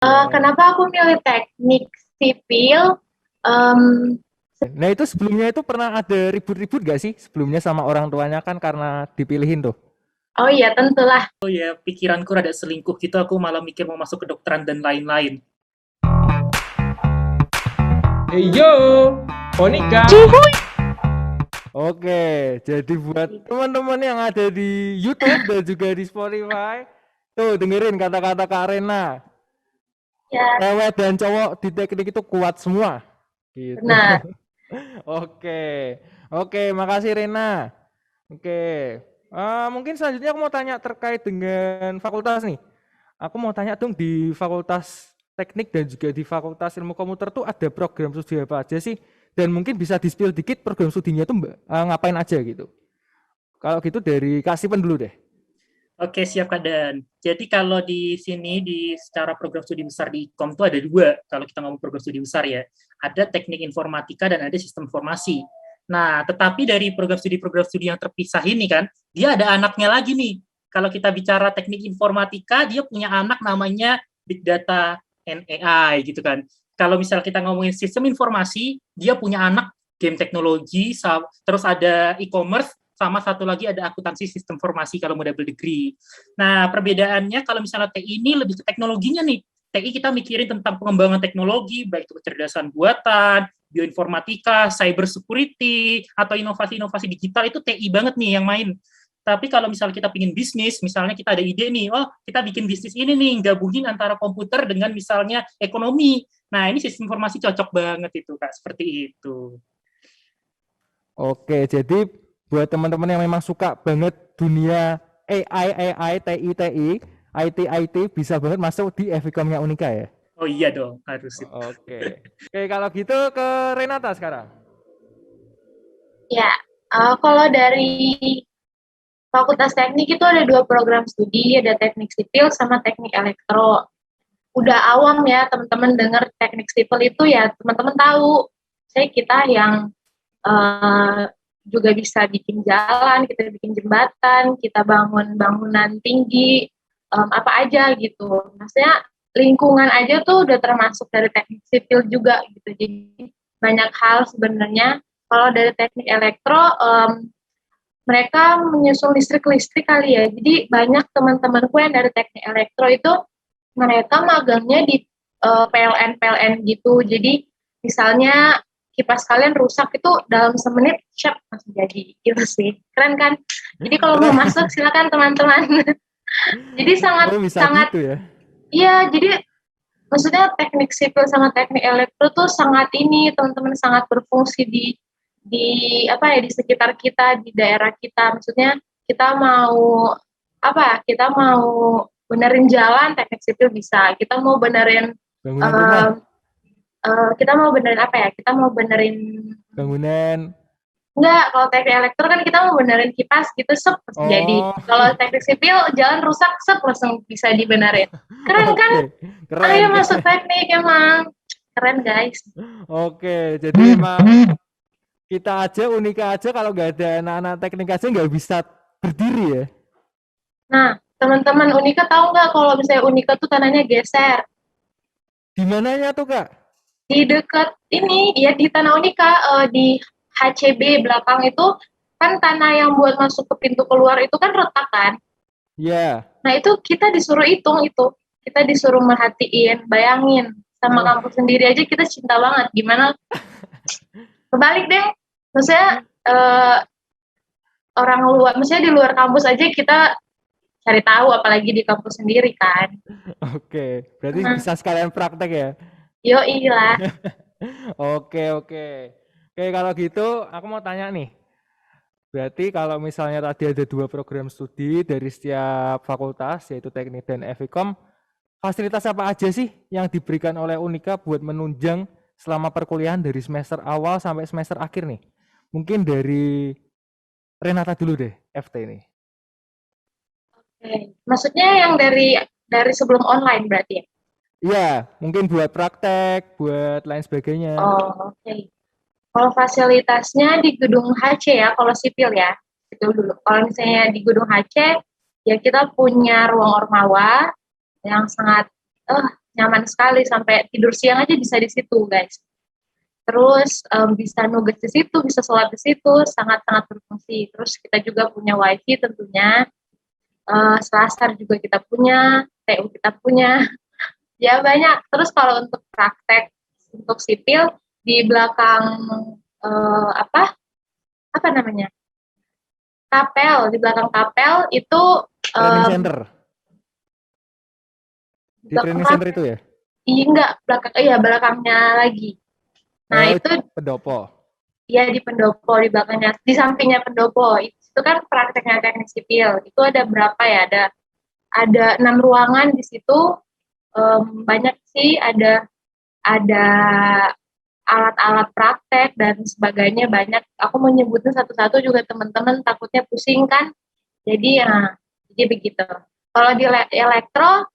Ya. Kenapa aku milih teknik sipil? Em, Nah itu sebelumnya itu pernah ada ribut-ribut gak sih sebelumnya sama orang tuanya kan karena dipilihin tuh? oh iya tentulah. Oh ya, pikiranku rada selingkuh gitu, aku malah mikir mau masuk kedokteran dan lain-lain. Hey yo, Monica. Oke, jadi buat teman-teman yang ada di YouTube dan juga di Spotify, tuh dengerin kata-kata Kak Rena. Ya, Cewek dan cowok di teknik itu kuat semua. Gitu. benar. Oke, oke, makasih Rena. Oke, mungkin selanjutnya aku mau tanya terkait dengan fakultas nih. Aku mau tanya dong di fakultas teknik dan juga di fakultas ilmu komputer tuh ada program studi apa aja sih? Dan mungkin bisa di-spill dikit program studinya tuh ngapain aja gitu. Kalau gitu dari Kak Sipen dulu deh. Oke, siap Kak Dan. Jadi kalau di sini di secara program studi besar di IKOM itu ada dua, kalau kita ngomong program studi besar ya. Ada teknik informatika dan ada sistem informasi. Nah, tetapi dari program studi yang terpisah ini kan, dia ada anaknya lagi nih. Kalau kita bicara teknik informatika, dia punya anak namanya Big Data and AI gitu kan. Kalau misal kita ngomongin sistem informasi, dia punya anak game teknologi, terus ada e-commerce, sama satu lagi ada akuntansi sistem informasi kalau mau double degree. Nah, perbedaannya kalau misalnya TI ini lebih ke teknologinya nih. TI kita mikirin tentang pengembangan teknologi, baik itu kecerdasan buatan, bioinformatika, cyber security, atau inovasi-inovasi digital, itu TI banget nih yang main. Tapi kalau misalnya kita pingin bisnis, misalnya kita ada ide nih, oh kita bikin bisnis ini nih, gabungin antara komputer dengan misalnya ekonomi. Nah, ini sistem informasi cocok banget itu, Kak, seperti itu. Oke, jadi buat teman-teman yang memang suka banget dunia AI, TI, IT bisa banget masuk di FICOM-nya Unika ya. Oh iya dong, harus itu. Oke. Oke, kalau gitu ke Renata sekarang. Ya, kalau dari Fakultas Teknik itu ada dua program studi, ada teknik sipil sama teknik elektro. Udah awam ya teman-teman dengar teknik sipil itu ya teman-teman tahu. Saya kita yang uh, juga bisa bikin jalan, kita bikin jembatan, kita bangun bangunan tinggi, apa aja gitu. Maksudnya lingkungan aja tuh udah termasuk dari teknik sipil juga gitu. Jadi banyak hal sebenarnya. Kalau dari teknik elektro, mereka menyusul listrik-listrik kali ya. Jadi banyak teman-temanku yang dari teknik elektro itu mereka magangnya di PLN-PLN gitu. Jadi misalnya kipas kalian rusak itu dalam semenit siap langsung jadi gitu sih. Keren kan? Jadi kalau mau masuk silakan teman-teman. Jadi sangat Oh, bisa sangat gitu ya. iya, jadi maksudnya teknik sipil sama teknik elektro tuh sangat ini teman-teman sangat berfungsi di apa ya di sekitar kita di daerah kita. Maksudnya kita mau apa? Kita mau benerin jalan teknik sipil bisa. Kita mau benerin Bangunan rumah, uh, kita mau benerin apa ya? Kita mau benerin bangunan. enggak, kalau teknik elektro kan kita mau benerin kipas gitu, sep, langsung jadi. Oh, Kalau teknik sipil, jalan rusak, sep, langsung bisa dibenerin. Keren kan? oke. Keren, Ayo masuk keren. teknik emang. Keren guys. Oke, jadi emang kita aja, Unika aja kalau nggak ada anak-anak teknik aja nggak bisa berdiri ya. Nah, teman-teman Unika tahu nggak kalau misalnya Unika tuh tanahnya geser? Di mananya tuh, Kak? Di dekat ini, ya di tanah Unika, di HCB belakang itu, kan tanah yang buat masuk ke pintu keluar itu kan retak kan? Ya. Nah itu kita disuruh hitung itu, kita disuruh merhatiin, bayangin sama Oh, kampus sendiri aja kita cinta banget. Gimana? Kebalik deh, maksudnya eh, orang luar, maksudnya di luar kampus aja kita cari tahu, apalagi di kampus sendiri kan. oke. Berarti Nah, bisa sekalian praktek ya. yo iyalah. Oke, oke. Oke, kalau gitu aku mau tanya nih. Berarti kalau misalnya tadi ada dua program studi dari setiap fakultas, yaitu teknik dan FIKOM, fasilitas apa aja sih yang diberikan oleh Unika buat menunjang selama perkuliahan dari semester awal sampai semester akhir nih? Mungkin dari Renata dulu deh, FT ini. Oke. Maksudnya yang dari sebelum online berarti ya? Iya, mungkin buat praktek, buat lain sebagainya. Oh, oke. Kalau fasilitasnya di gedung HC ya, kalau sipil ya, itu dulu. Kalau misalnya di gedung HC, ya kita punya ruang ormawa yang sangat nyaman sekali, sampai tidur siang aja bisa di situ, guys. Terus bisa nugas di situ, bisa sholat di situ, sangat-sangat berfungsi. Terus kita juga punya wifi tentunya, Selasar juga kita punya, TU kita punya, ya banyak. Terus kalau untuk praktek untuk sipil di belakang apa namanya, kapel, di belakang kapel itu Training center. Di training center itu ya? Iya, enggak, belakangnya lagi. Nah, itu pendopo. Iya, di pendopo, di belakangnya, di sampingnya pendopo. Itu kan prakteknya teknik sipil. Itu ada berapa ya? Ada 6 ruangan di situ. Banyak sih, ada alat-alat praktek dan sebagainya, banyak. Aku mau nyebutin satu-satu juga teman-teman takutnya pusing kan. Jadi jadi begitu. Kalau di elektro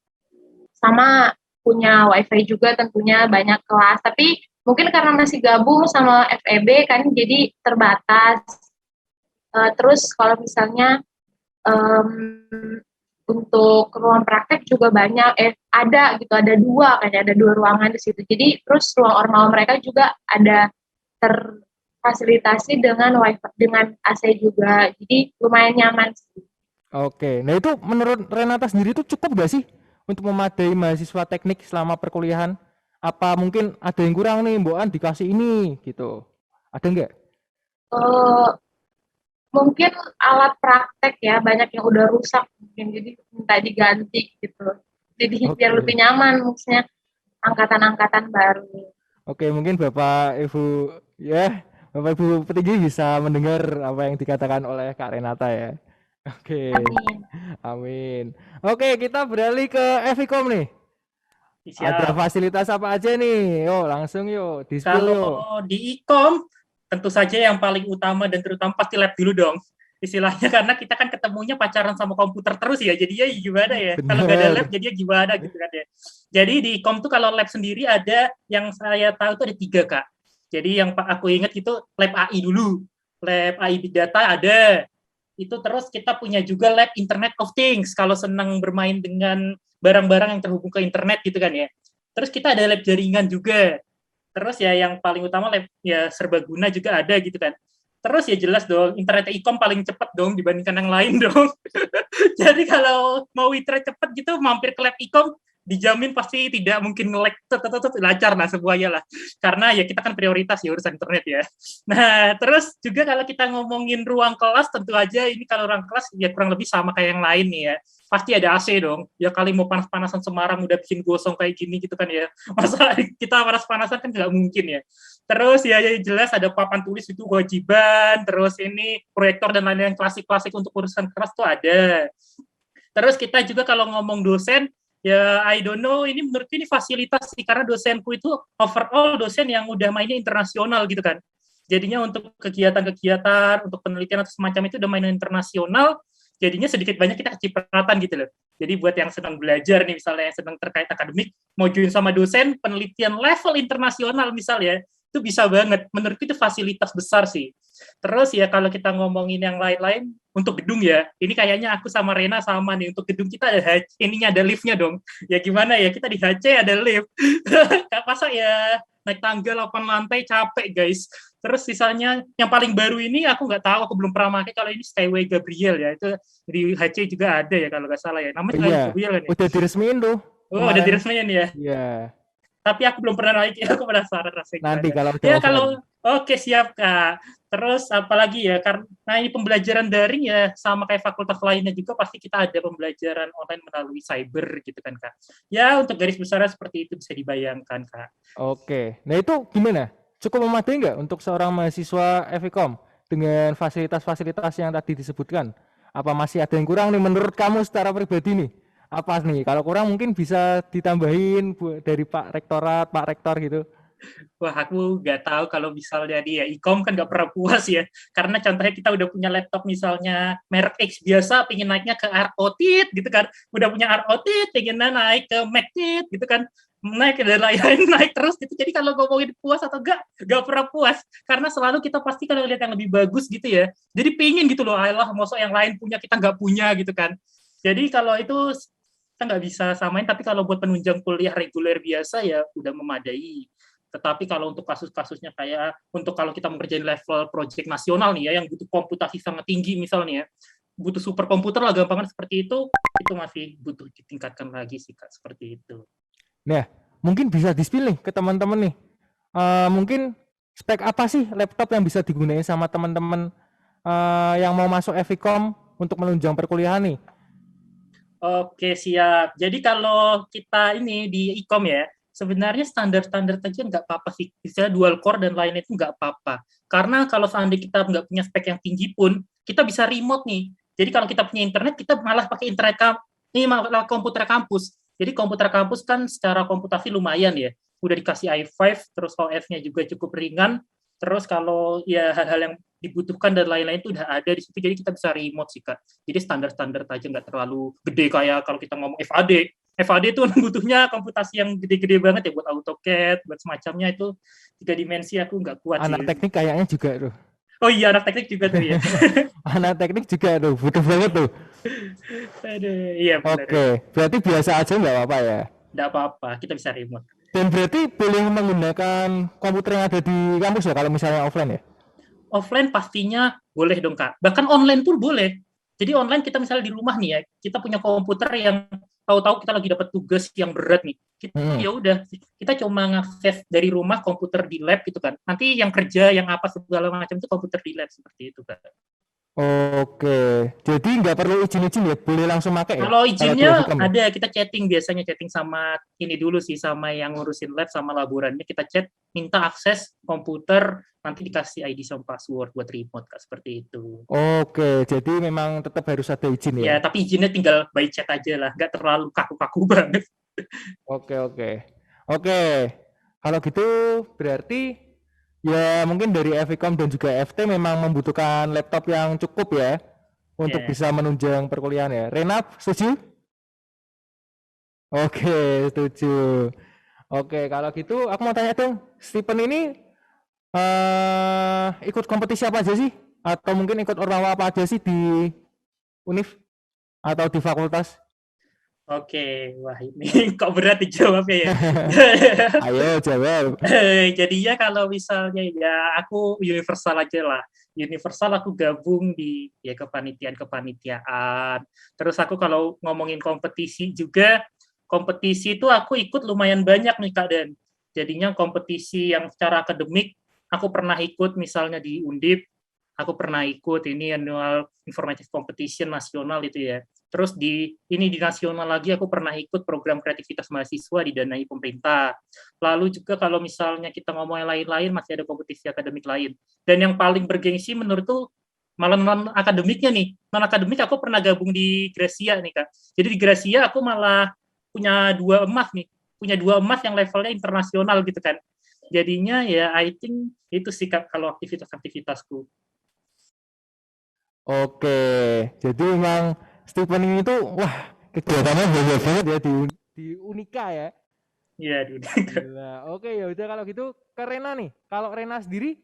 sama punya wifi juga tentunya, banyak kelas, tapi mungkin karena masih gabung sama FEB kan jadi terbatas. Terus kalau misalnya untuk ruang praktek juga banyak, ada gitu, ada 2 kayaknya, ada 2 ruangan di situ. Jadi terus ruang ormal mereka juga ada terfasilitasi dengan wifi, dengan AC juga. Jadi lumayan nyaman sih. Oke, nah itu menurut Renata sendiri itu cukup gak sih untuk memadai mahasiswa teknik selama perkuliahan? Apa mungkin ada yang kurang nih, Mbokan dikasih ini gitu? Ada nggak? Mungkin alat praktek ya, banyak yang udah rusak mungkin, jadi minta diganti gitu. Jadi biar lebih nyaman maksudnya angkatan-angkatan baru. Oke, mungkin Bapak Ibu Bapak Ibu petinggi bisa mendengar apa yang dikatakan oleh Kak Renata ya. Oke. Amin. Amin. Oke, kita beralih ke Evikom nih. Siap. Ada fasilitas apa aja nih? Yuk, langsung yuk, di-spill Kalau yuk. di Ikom, tentu saja yang paling utama dan terutama pasti lab dulu dong. Istilahnya karena kita kan ketemunya pacaran sama komputer terus ya, jadinya gimana ya? Kalau nggak ada lab jadinya gimana gitu kan ya. Jadi di Ikom tuh kalau lab sendiri ada, yang saya tahu tuh ada 3, Kak. Jadi yang aku ingat itu lab AI dulu. Lab AI Big Data ada. Itu terus kita punya juga lab Internet of Things, kalau senang bermain dengan barang-barang yang terhubung ke internet gitu kan ya. Terus kita ada lab jaringan juga. Terus ya yang paling utama lab ya serbaguna juga ada gitu kan. Terus ya jelas dong, internet Ikom paling cepat dong dibandingkan yang lain dong. Jadi kalau mau internet cepat gitu, mampir ke lab Ikom, dijamin pasti tidak mungkin nge-lag, lancar lah semuanya lah. Karena ya kita kan prioritas ya urusan internet ya. Nah, terus juga kalau kita ngomongin ruang kelas, tentu aja ini kalau ruang kelas ya kurang lebih sama kayak yang lain nih ya. Pasti ada AC dong. Ya kali mau panas-panasan Semarang udah bikin gosong kayak gini gitu kan ya. Masa kita panas-panasan kan nggak mungkin ya. Terus ya jelas ada papan tulis itu kewajiban, terus ini proyektor dan lain-lain klasik-klasik untuk urusan kelas tuh ada. Terus kita juga kalau ngomong dosen, ya I don't know, ini menurut ini fasilitas sih, karena dosenku itu overall dosen yang udah mainnya internasional gitu kan. Jadinya untuk kegiatan-kegiatan, untuk penelitian atau semacam itu udah mainnya internasional, jadinya sedikit banyak kita kecipratan gitu loh. Jadi buat yang sedang belajar nih, misalnya yang sedang terkait akademik, mau join sama dosen, penelitian level internasional misalnya, itu bisa banget. Menurutku itu fasilitas besar sih. Terus ya kalau kita ngomongin yang lain-lain, untuk gedung ya, ini kayaknya aku sama Rena sama nih, untuk gedung kita ada ininya, ada liftnya dong. Ya gimana ya, kita di HC ada lift. Masa ya naik tangga 8 lantai capek guys. Terus sisanya yang paling baru ini aku nggak tahu, aku belum pernah pakai, kalau ini Skyway Gabriel ya, itu di HC juga ada ya kalau nggak salah ya. Namanya Skyway Gabriel kan ya? Udah diresmiin tuh. Oh, udah diresmiin ya? Iya. Tapi aku belum pernah naik, aku penasaran rasanya. Nanti kalau ya kalau oke siap Kak. Terus apalagi ya, karena ini pembelajaran daring ya, sama kayak fakultas lainnya juga pasti kita ada pembelajaran online melalui cyber gitu kan Kak. Ya untuk garis besarnya seperti itu bisa dibayangkan Kak. Oke, nah itu gimana? Cukup memadai nggak untuk seorang mahasiswa Evikom dengan fasilitas-fasilitas yang tadi disebutkan? Apa masih ada yang kurang nih menurut kamu secara pribadi nih? Apa nih? Kalau kurang mungkin bisa ditambahin dari Pak Rektorat, Pak Rektor gitu. Wah, aku nggak tahu kalau misalnya dia Ikom kan nggak pernah puas ya. Karena contohnya kita udah punya laptop misalnya merek X biasa, pengen naiknya ke ROTIT gitu kan. Udah punya ROTIT, pengen naik ke MacTit gitu kan. Naik dan lain-lain, naik terus gitu. Jadi kalau ngomongin puas atau nggak pernah puas. Karena selalu kita pasti kalau lihat yang lebih bagus gitu ya. Jadi pengen gitu loh, ayolah, masa yang lain punya kita nggak punya gitu kan. Jadi kalau itu kita nggak bisa samain, tapi kalau buat penunjang kuliah reguler biasa ya udah memadai. Tetapi kalau untuk kasus-kasusnya kayak untuk kalau kita mengerjain level project nasional nih ya, yang butuh komputasi sangat tinggi misalnya, butuh super komputer lah gampangan seperti itu masih butuh ditingkatkan lagi sih Kak, seperti itu. Nah, mungkin bisa di-spill nih ke teman-teman nih. Mungkin spek apa sih laptop yang bisa digunakan sama teman-teman yang mau masuk FICOM untuk menunjang perkuliahan nih? Oke, siap. Jadi kalau kita ini di e-com ya, sebenarnya standar-standar aja nggak apa-apa sih. Bisa dual core dan lainnya itu nggak apa-apa. Karena kalau seandainya kita nggak punya spek yang tinggi pun, kita bisa remote nih. Jadi kalau kita punya internet, kita malah pakai internet ini malah komputer kampus. Jadi komputer kampus kan secara komputasi lumayan ya. Udah dikasih i5, terus OS-nya juga cukup ringan. Terus kalau ya hal-hal yang dibutuhkan dan lain-lain itu udah ada di situ, jadi kita bisa remote sih Kak. Jadi standar-standar aja, nggak terlalu gede kayak kalau kita ngomong FAD. FAD itu butuhnya komputasi yang gede-gede banget ya buat AutoCAD, buat semacamnya itu 3 dimensi aku nggak kuat sih. Anak teknik kayaknya juga tuh. Oh iya, anak teknik juga tuh ya. Anak teknik juga tuh, butuh banget tuh. Aduh, iya benar. Oke, berarti biasa aja nggak apa-apa ya? Nggak apa-apa, kita bisa remote. Dan berarti boleh menggunakan komputer yang ada di kampus ya kalau misalnya offline ya? Offline pastinya boleh dong Kak. Bahkan online pun boleh. Jadi online kita misalnya di rumah nih ya, kita punya komputer yang tahu-tahu kita lagi dapat tugas yang berat nih. Kita ya udah, kita cuma ngakses dari rumah komputer di lab gitu kan. Nanti yang kerja, yang apa segala macam itu komputer di lab seperti itu Kak. Oke, jadi nggak perlu izin-izin ya, boleh langsung pakai ya? Kalau izinnya FICOM ya? ada, kita biasanya chatting sama ini dulu sih, sama yang ngurusin lab, sama laborannya, kita chat, minta akses komputer, nanti dikasih ID sama password buat remote Kak, seperti itu. Oke, jadi memang tetap harus ada izin Ya, ya? tapi izinnya tinggal by chat aja lah, nggak terlalu kaku-kaku banget. Oke. Kalau gitu berarti ya mungkin dari FICOM dan juga FT memang membutuhkan laptop yang cukup ya untuk Ya. bisa menunjang perkuliahan ya. Renat, setuju? Oke, setuju. Oke, kalau gitu aku mau tanya dong, Stephen ini ikut kompetisi apa aja sih? Atau mungkin ikut ormawa apa aja sih di UNIF atau di fakultas? Oke, wah ini kok berat dijawabnya ya. Ayo jawab. Jadinya kalau misalnya ya aku universal aja lah. Universal aku gabung di ya kepanitiaan. Terus aku kalau ngomongin kompetisi juga, kompetisi itu aku ikut lumayan banyak nih Kak Dan. Jadinya kompetisi yang secara akademik aku pernah ikut misalnya di Undip, aku pernah ikut ini annual informative competition nasional itu ya. Terus di nasional lagi aku pernah ikut program kreativitas mahasiswa didanai pemerintah. Lalu juga kalau misalnya kita ngomong yang lain-lain masih ada kompetisi akademik lain. Dan yang paling bergengsi menurutku malah non akademiknya nih. Non akademik aku pernah gabung di Gracia nih Kak. Jadi di Gracia aku malah punya 2 emas nih. Punya 2 emas yang levelnya internasional gitu kan. Jadinya ya I think itu sih Kak kalau aktivitas-aktivitasku. Oke, jadi memang Stephen ini tuh wah kegiatannya banyak banget ya di Unika ya. Iya, Gila. Oke, ya udah kalau gitu ke Rena nih. Kalau Rena sendiri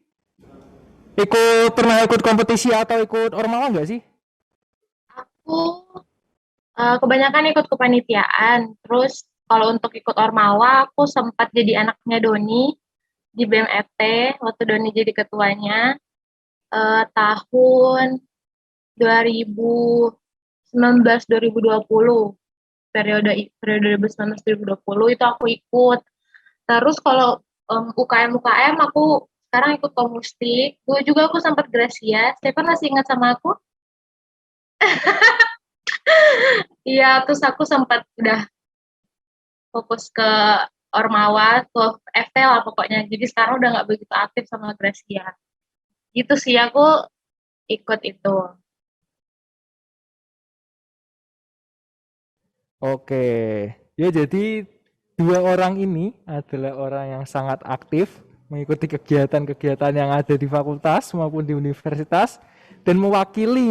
pernah ikut kompetisi atau ikut ormawa nggak sih? Aku kebanyakan ikut kepanitiaan. Terus kalau untuk ikut ormawa, aku sempat jadi anaknya Doni di BMFT waktu Doni jadi ketuanya tahun 2019-2020. Periode 2019-2020 itu aku ikut. Terus kalau UKM aku sekarang ikut Komustik. Dulu juga aku sempat Gracia. Stephen masih ingat sama aku? Iya, terus aku sempat udah fokus ke Ormawa, ke FT lah pokoknya. Jadi sekarang udah nggak begitu aktif sama Gracia. Gitu sih, aku ikut itu. Oke, ya jadi 2 orang ini adalah orang yang sangat aktif mengikuti kegiatan-kegiatan yang ada di fakultas maupun di universitas dan mewakili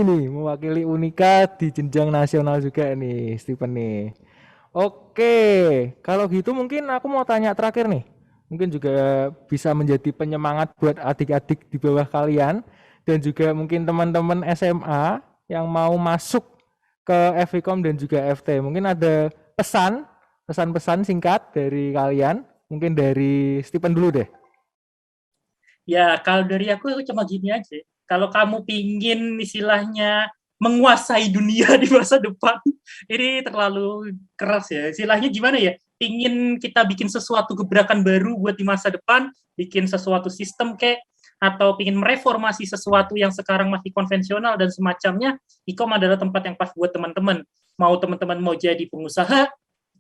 Unika di jenjang nasional juga nih, Stephen nih. Oke, kalau gitu mungkin aku mau tanya terakhir nih. Mungkin juga bisa menjadi penyemangat buat adik-adik di bawah kalian dan juga mungkin teman-teman SMA yang mau masuk ke FICOM dan juga FT. Mungkin ada pesan-pesan singkat dari kalian. Mungkin dari Stephen dulu deh. Ya, kalau dari aku cuma gini aja. Kalau kamu pingin istilahnya menguasai dunia di masa depan, ini terlalu keras ya. Istilahnya gimana ya? Pingin kita bikin sesuatu gebrakan baru buat di masa depan, bikin sesuatu sistem kayak, atau pingin mereformasi sesuatu yang sekarang masih konvensional dan semacamnya, Ikom adalah tempat yang pas buat teman-teman. Mau teman-teman mau jadi pengusaha,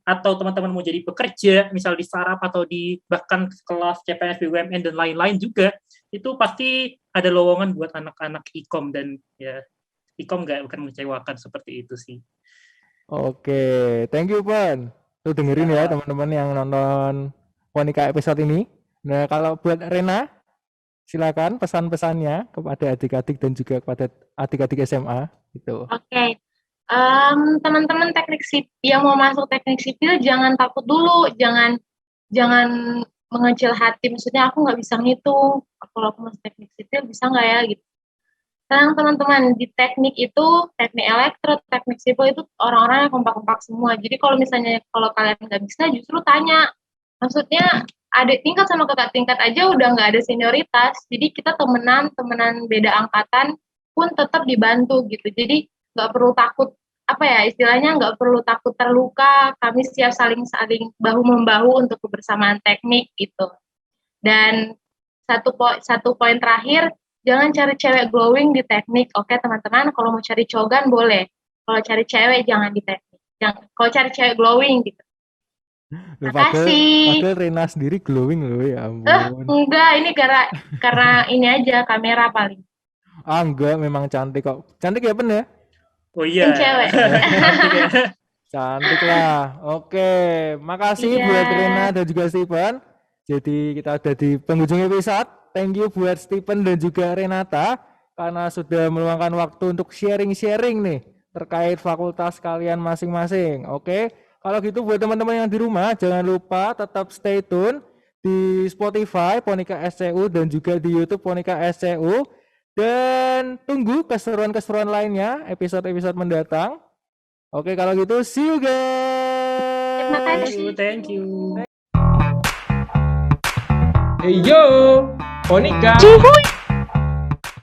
atau teman-teman mau jadi pekerja, misal di startup atau di bahkan kelas CPNS BUMN dan lain-lain juga, itu pasti ada lowongan buat anak-anak Ikom dan ya Ikom nggak akan mengecewakan seperti itu sih. Oke, thank you Pan. Tuh dengerin ya teman-teman yang nonton Monica episode ini. Nah, kalau buat Rena, silakan pesan-pesannya kepada adik-adik dan juga kepada adik-adik SMA gitu. Oke. Teman-teman teknik sipil yang mau masuk teknik sipil jangan takut dulu, jangan mengecil hati. Maksudnya aku nggak bisa ngitung, kalau aku masuk teknik sipil bisa nggak ya gitu. Sekarang teman-teman di teknik itu, teknik elektro, teknik sipil itu orang-orang yang kompak-kompak semua. Jadi kalau misalnya kalau kalian nggak bisa, justru tanya. Maksudnya adik tingkat sama kakak tingkat aja udah nggak ada senioritas. Jadi kita temenan beda angkatan pun tetap dibantu gitu. Jadi nggak perlu takut, apa ya istilahnya, nggak perlu takut terluka. Kami siap saling bahu membahu untuk kebersamaan teknik gitu. Dan satu poin terakhir, jangan cari cewek glowing di teknik. Oke teman-teman, kalau mau cari cogan boleh. Kalau cari cewek jangan di teknik. Kalau cari cewek glowing gitu. Makasih. Padahal Rena sendiri glowing loh, ya ampun. Enggak, ini karena ini aja kamera paling. Enggak, memang cantik kok. Cantik ya, Pen ya? Oh iya. Cewek. Cantik ya. Cantik lah. Oke, makasih buat Rena dan juga Stephen. Jadi kita udah di penghujung episode. Thank you buat Stephen dan juga Renata karena sudah meluangkan waktu untuk sharing-sharing nih terkait fakultas kalian masing-masing. Oke, kalau gitu buat teman-teman yang di rumah jangan lupa tetap stay tune di Spotify Ponika SCU dan juga di YouTube Ponika SCU. Dan tunggu keseruan-keseruan lainnya episode-episode mendatang. Oke, kalau gitu see you guys. Terima kasih. Thank you. Hey yo, Monica. Cuy.